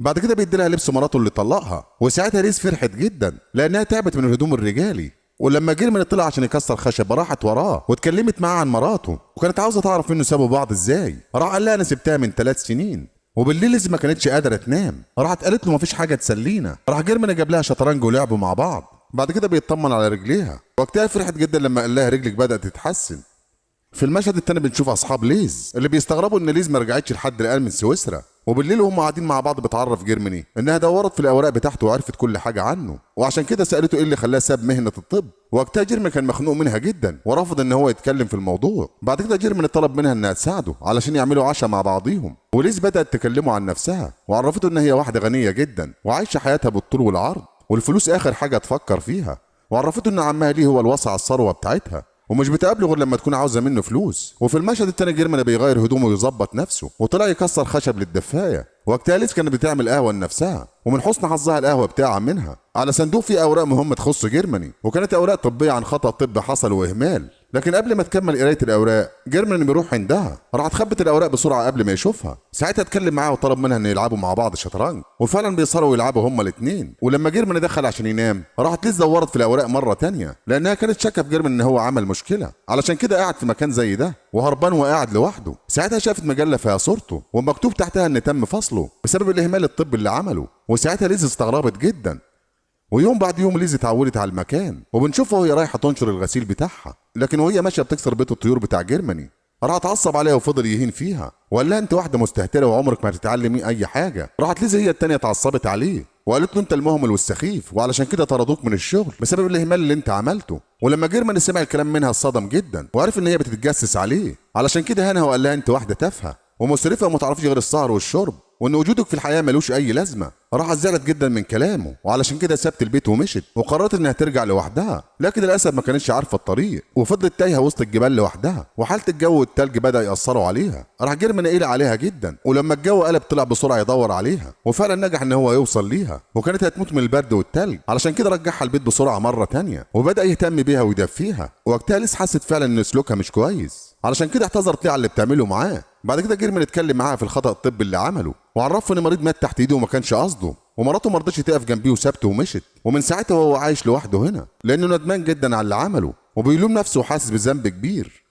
بعد كده بيدي لها لبس مراته اللي طلقها، وساعتها ليز فرحت جدا لانها تعبت من الهدوم الرجالي. ولما جيرمن طلع عشان يكسر خشب راحت وراه واتكلمت معاه عن مراته، وكانت عاوزه تعرف منه سابوا بعض ازاي. راح قال لها انا سبتها من 3 سنين. وبالليل ليز ما كانتش قادره تنام، راحت قالت له مفيش حاجه تسلينا. راح جيرمن جاب لها شطرنج ولعبوا مع بعض. بعد كده بيطمن على رجليها، وقتها فرحت جدا لما قال لها رجلك بدات تتحسن. في المشهد التاني بنشوف اصحاب ليز اللي بيستغربوا ان ليز ما رجعتش لحد الان من سويسرا. وبالليل وهم قاعدين مع بعض بتعرف جيرماني انها دورت في الاوراق بتاعته وعرفت كل حاجه عنه، وعشان كده سالته ايه اللي خلاه ساب مهنه الطب. وقتها جيرماني كان مخنوق منها جدا ورفض ان هو يتكلم في الموضوع. بعد كده جيرماني طلب منها انها تساعده علشان يعملوا عشاء مع بعضيهم، وليز بدات تكلمه عن نفسها وعرفته ان هي واحده غنيه جدا وعايشه حياتها بالطول والعرض، والفلوس اخر حاجه تفكر فيها. وعرفته ان عمها ليه هو الوصي على الثروه بتاعتها ومش بتقابله غير لما تكون عاوزه منه فلوس. وفي المشهد التاني جيرمان بيغير هدومه ويظبط نفسه وطلع يكسر خشب للدفايه. وقتها ليز كانت بتعمل قهوه لنفسها، ومن حسن حظها القهوه بتاعها منها على صندوق فيه اوراق مهمه تخص جيرماني، وكانت اوراق طبيه عن خطا طبي حصل واهمال. لكن قبل ما تكمل قرايه الاوراق جيرمان بيروح عندها، راح تخبط الاوراق بسرعه قبل ما يشوفها. ساعتها اتكلم معاها وطلب منها ان يلعبوا مع بعض شطرنج، وفعلا بيصاروا يلعبوا هما الاثنين. ولما جيرمان دخل عشان ينام راحت ليز دورت في الاوراق مره تانية لانها كانت شاكه في جيرمان ان هو عمل مشكله، علشان كده قاعد في مكان زي ده وهربان وقاعد لوحده. ساعتها شافت مجله فيها صورته ومكتوب تحتها ان تم فصله بسبب الاهمال الطبي اللي عمله، وساعتها ليز استغربت جدا. ويوم بعد يوم ليز اتعودت على المكان، وبنشوفها وهي رايحه تنشر الغسيل بتاعها، لكن وهي ماشيه بتكسر بيت الطيور بتاع جيرماني. راح اتعصب عليها وفضل يهين فيها وقال لها انت واحده مستهتره وعمرك ما هتتعلمي اي حاجه. راحت ليز هي التانيه اتعصبت عليه وقالت له انت المهمل والسخيف وعلشان كده طردوك من الشغل بسبب الاهمال اللي انت عملته. ولما جيرمان سمع الكلام منها اتصدم جدا وعرف ان هي بتتجسس عليه، علشان كده هانها وقال لها انت واحده تافهه ومسرفه وما تعرفيش غير السهر والشرب، وان وجودك في الحياه ملوش اي لازمه. راحت زعلت جدا من كلامه وعلشان كده سابت البيت ومشت، وقررت انها ترجع لوحدها، لكن للاسف ما كانتش عارفه الطريق وفضلت تايهه وسط الجبال لوحدها، وحاله الجو والتلج بدا ياثروا عليها. راح جيرمان قلق عليها جدا، ولما الجو قلب طلع بسرعه يدور عليها، وفعلا نجح ان هو يوصل ليها، وكانت هتموت من البرد والتلج، علشان كده رجعها البيت بسرعه مره تانية وبدا يهتم بيها ويدفيها. وقتها ليز حست فعلا ان سلوكها مش كويس، علشان كده اعتذرت ليه على اللي بتعمله معاه. بعد كده جيرمان اتكلم معاها في الخطأ الطبي اللي عمله، وعرفه ان مريض مات تحت ايده وما كانش قصده، ومراته ما رضتش تقف جنبيه وسابته ومشت. ومن ساعتها وهو عايش لوحده هنا لانه ندمان جدا على اللي عمله وبيلوم نفسه وحاسس بذنب كبير.